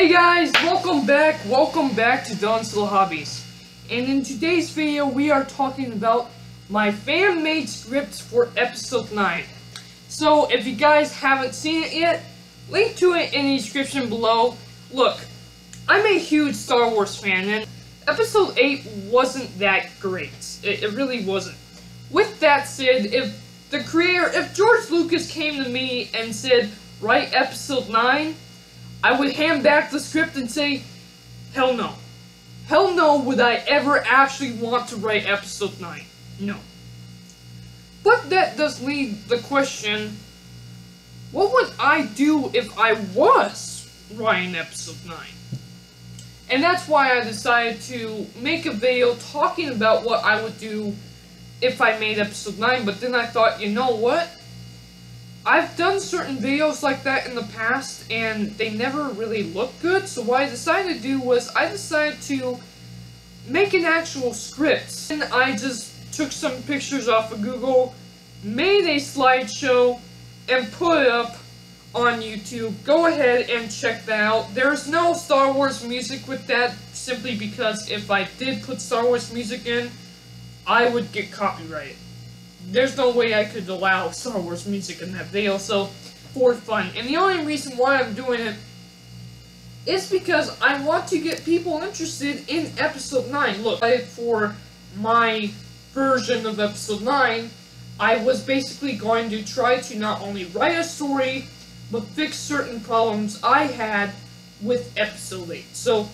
Hey guys, welcome back to Don's Little Hobbies. And in today's video, we are talking about my fan-made scripts for episode 9. So, if you guys haven't seen it yet, link to it in the description below. Look, I'm a huge Star Wars fan, and episode 8 wasn't that great. It really wasn't. With that said, if George Lucas came to me and said, write episode 9, I would hand back the script and say, hell no. Hell no would I ever actually want to write episode 9. No. But that does leave the question, what would I do if I was writing episode 9? And that's why I decided to make a video talking about what I would do if I made episode 9, but then I thought, you know what? I've done certain videos like that in the past, and they never really looked good, so what I decided to do was, I decided to make an actual script. And I just took some pictures off of Google, made a slideshow, and put it up on YouTube. Go ahead and check that out. There's no Star Wars music with that, simply because if I did put Star Wars music in, I would get copyrighted. There's no way I could allow Star Wars music in that video, so for fun. And the only reason why I'm doing it is because I want to get people interested in episode 9. Look, for my version of episode 9, I was basically going to try to not only write a story, but fix certain problems I had with episode 8. So,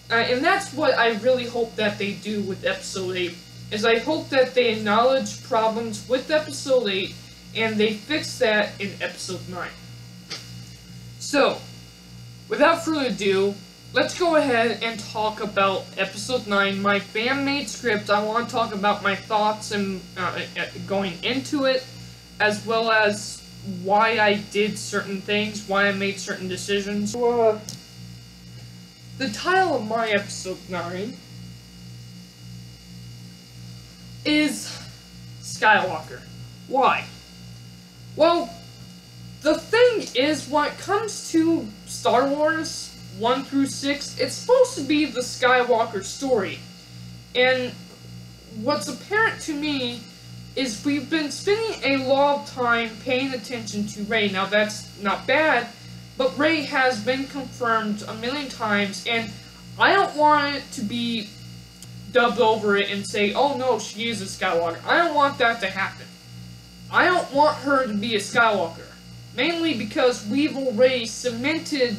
and that's what I really hope that they do with episode 8. Is I hope that they acknowledge problems with episode 8 and they fix that in episode 9. So, without further ado, let's go ahead and talk about episode 9, my fan-made script. I want to talk about my thoughts and going into it, as well as why I did certain things, why I made certain decisions. So, the title of my episode 9 is Skywalker. Why? Well, the thing is, when it comes to Star Wars 1 through 6, it's supposed to be the Skywalker story. And what's apparent to me is we've been spending a lot of time paying attention to Rey. Now, that's not bad, but Rey has been confirmed a million times, and I don't want it to be dubbed over it and say, oh no, she is a Skywalker. I don't want that to happen. I don't want her to be a Skywalker. Mainly because we've already cemented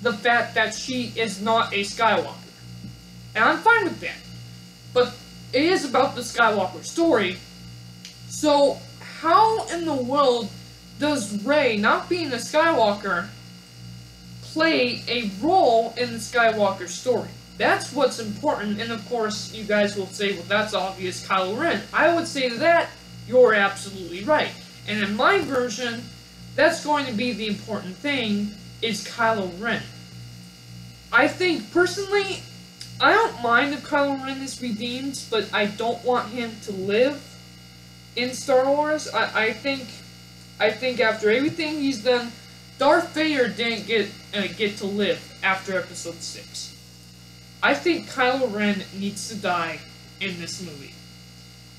the fact that she is not a Skywalker. And I'm fine with that. But it is about the Skywalker story. So, how in the world does Rey, not being a Skywalker, play a role in the Skywalker story? That's what's important, and of course, you guys will say, well, that's obvious, Kylo Ren. I would say to that, you're absolutely right. And in my version, that's going to be the important thing, is Kylo Ren. I think, personally, I don't mind if Kylo Ren is redeemed, but I don't want him to live in Star Wars. I think after everything he's done, Darth Vader didn't get to live after Episode 6. I think Kylo Ren needs to die in this movie.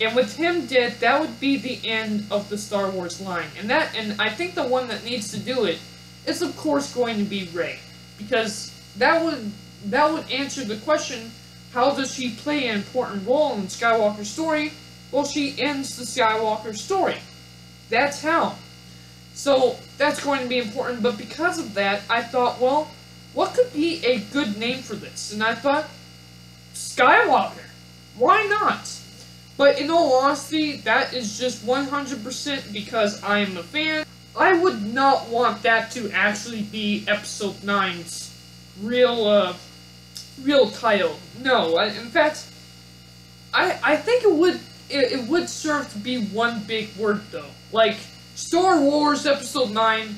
And with him dead, that would be the end of the Star Wars line. And I think the one that needs to do it is of course going to be Rey. Because that would answer the question, how does she play an important role in Skywalker's story? Well, she ends the Skywalker story. That's how. So, that's going to be important, but because of that, I thought, well, what could be a good name for this? And I thought, Skywalker. Why not? But in all honesty, that is just 100% because I am a fan. I would not want that to actually be Episode 9's real title. No, in fact, I think it would serve to be one big word though. Like, Star Wars Episode 9,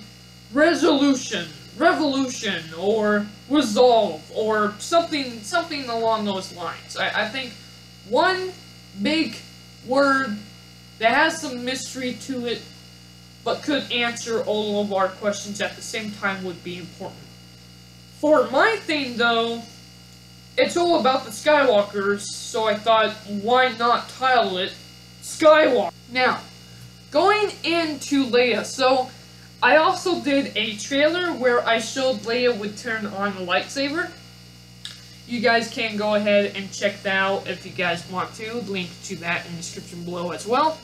Resolution, Revolution, or Resolve, or something along those lines. I think one big word that has some mystery to it, but could answer all of our questions at the same time would be important. For my thing, though, it's all about the Skywalkers, so I thought, why not title it Skywalker? Now, going into Leia, so I also did a trailer where I showed Leia would turn on the lightsaber. You guys can go ahead and check that out if you guys want to. Link to that in the description below as well.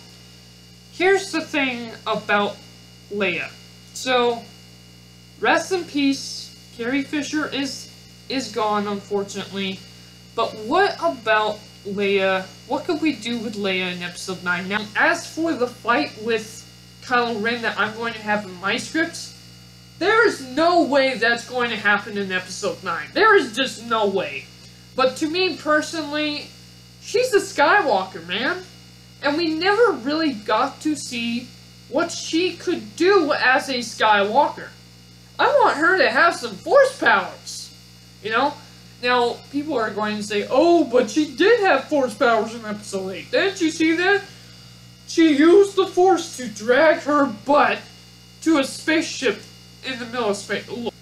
Here's the thing about Leia. So, rest in peace. Carrie Fisher is gone, unfortunately. But what about Leia? What could we do with Leia in Episode 9? Now, as for the fight with Kylo Ren that I'm going to have in my scripts, there is no way that's going to happen in Episode 9. There is just no way. But to me personally, she's a Skywalker, man. And we never really got to see what she could do as a Skywalker. I want her to have some Force powers, you know? Now, people are going to say, oh, but she did have Force powers in Episode 8. Didn't you see that? She used the Force to drag her butt to a spaceship in the middle of space. Look,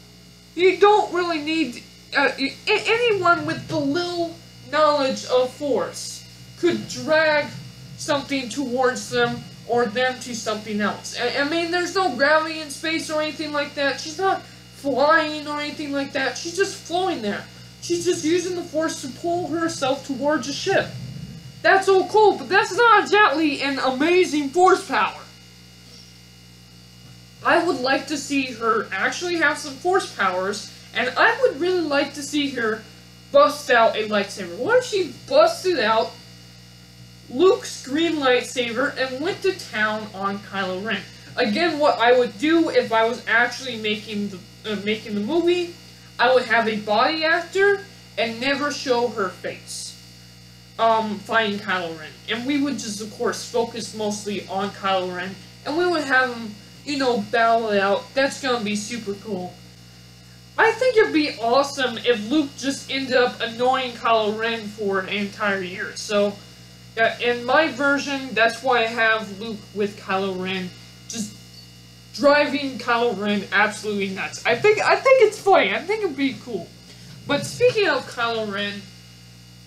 you don't really need... anyone with the little knowledge of Force could drag something towards them or them to something else. I mean, there's no gravity in space or anything like that. She's not flying or anything like that. She's just floating there. She's just using the Force to pull herself towards a ship. That's all cool, but that's not exactly an amazing Force power. I would like to see her actually have some Force powers, and I would really like to see her bust out a lightsaber. What if she busted out Luke's green lightsaber and went to town on Kylo Ren? Again, what I would do if I was actually making the movie, I would have a body actor and never show her face fighting Kylo Ren. And we would just, of course, focus mostly on Kylo Ren, and we would have him, you know, battle it out. That's gonna be super cool. I think it'd be awesome if Luke just ended up annoying Kylo Ren for an entire year. So, in my version, that's why I have Luke with Kylo Ren, just driving Kylo Ren absolutely nuts. I think it's funny. I think it'd be cool. But speaking of Kylo Ren,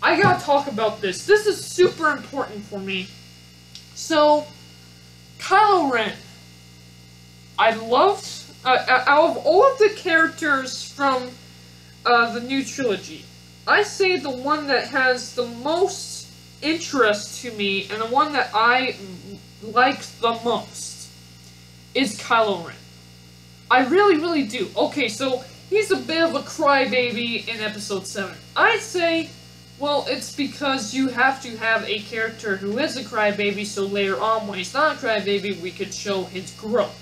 I gotta talk about this. This is super important for me. So, Kylo Ren, I loved, out of all of the characters from the new trilogy, I say the one that has the most interest to me and the one that I like the most is Kylo Ren. I really, really do. Okay, so he's a bit of a crybaby in Episode 7. I'd say, well, it's because you have to have a character who is a crybaby, so later on, when he's not a crybaby, we could show his growth.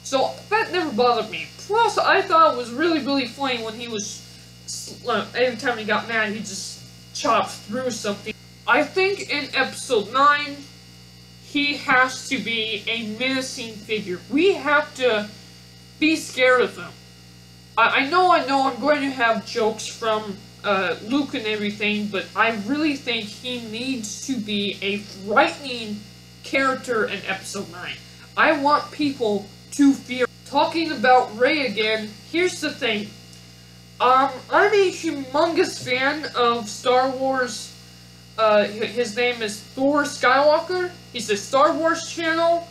So, that never bothered me. Plus, I thought it was really, really funny when he was, every time he got mad, he just chopped through something. I think in Episode 9, he has to be a menacing figure. We have to be scared of him. I know I'm going to have jokes from Luke and everything, but I really think he needs to be a frightening character in Episode 9. I want people to fear. Talking about Rey again, here's the thing. I'm a humongous fan of Star Wars. His name is Thor Skywalker. He's a Star Wars channel.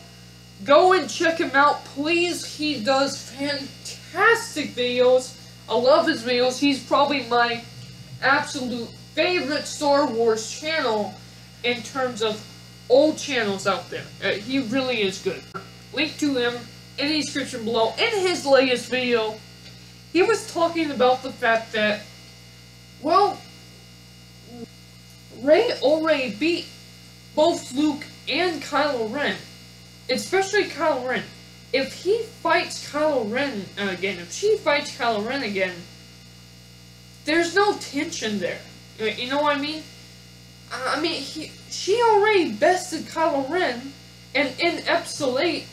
Go and check him out, please. He does fantastic videos. I love his videos. He's probably my absolute favorite Star Wars channel in terms of old channels out there. He really is good. Link to him in the description below. In his latest video, he was talking about the fact that, well, Rey already beat both Luke and Kylo Ren. Especially Kylo Ren. If he fights Kylo Ren again, if she fights Kylo Ren again, there's no tension there. You know what I mean? I mean, she already bested Kylo Ren, and in Episode 8,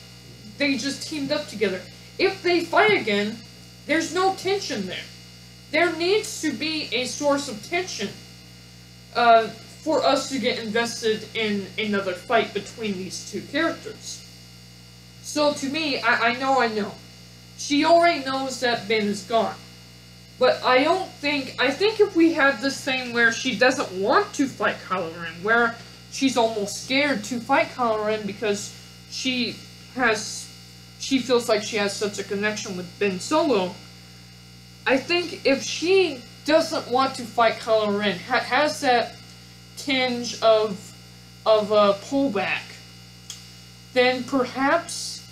they just teamed up together. If they fight again, there's no tension there. There needs to be a source of tension for us to get invested in another fight between these two characters. So to me, I know. She already knows that Ben is gone. But I think if we had this thing where she doesn't want to fight Kylo Ren, where she's almost scared to fight Kylo Ren because she feels like she has such a connection with Ben Solo. I think if she doesn't want to fight Kylo Ren, has that tinge of pullback, then perhaps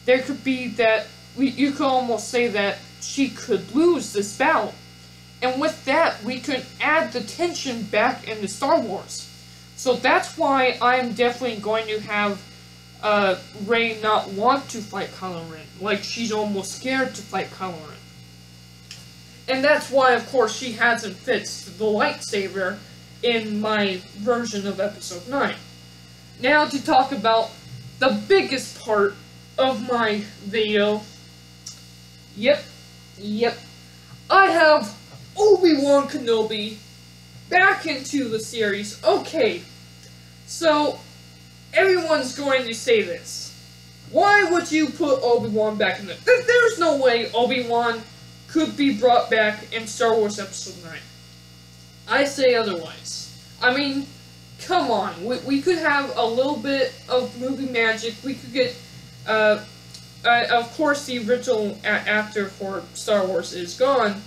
there could be that, you could almost say that she could lose this battle. And with that, we could add the tension back into Star Wars. So that's why I'm definitely going to have Rey not want to fight Kylo Ren. Like, she's almost scared to fight Kylo Ren. And that's why, of course, she hasn't fixed the lightsaber in my version of Episode 9. Now to talk about the biggest part of my video. Yep. I have Obi-Wan Kenobi back into the series. Okay, so everyone's going to say this. Why would you put Obi-Wan back in there? There's no way Obi-Wan could be brought back in Star Wars Episode 9. I say otherwise. I mean, come on. We could have a little bit of movie magic. We could get, of course, the original actor for Star Wars is gone,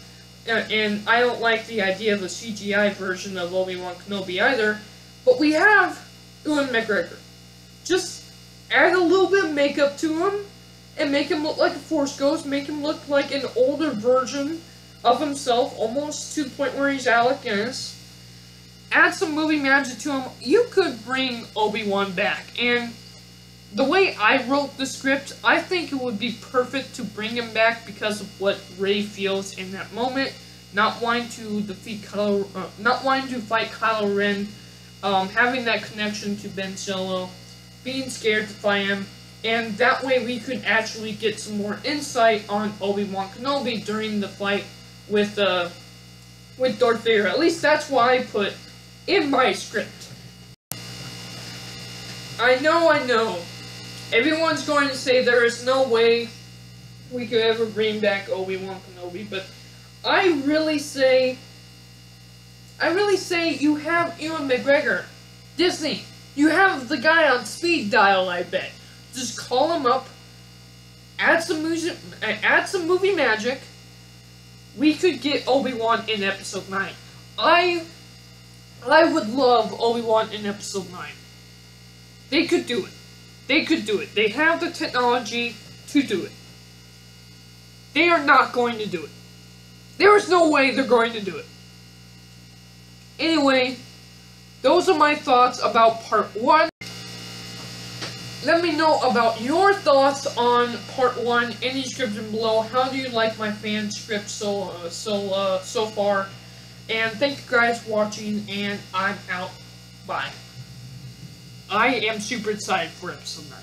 and I don't like the idea of a CGI version of Obi-Wan Kenobi either, but we have Ewan McGregor. Just add a little bit of makeup to him, and make him look like a Force Ghost, make him look like an older version of himself, almost to the point where he's Alec Guinness. Add some movie magic to him, you could bring Obi-Wan back, and the way I wrote the script, I think it would be perfect to bring him back because of what Rey feels in that moment, not wanting to fight Kylo Ren, having that connection to Ben Solo, being scared to fight him, and that way we could actually get some more insight on Obi-Wan Kenobi during the fight with Darth Vader. At least that's what I put in my script. I know. Everyone's going to say there is no way we could ever bring back Obi-Wan Kenobi, but I really say you have Ewan McGregor. Disney, you have the guy on speed dial, I bet. Just call him up, add some music, add some movie magic. We could get Obi-Wan in Episode 9. I would love Obi-Wan in Episode 9. They could do it. They have the technology to do it. They are not going to do it. There is no way they're going to do it. Anyway, those are my thoughts about Part 1. Let me know about your thoughts on Part 1 in the description below. How do you like my fan script so far? And thank you guys for watching, and I'm out. Bye. I am super excited for Episode 9.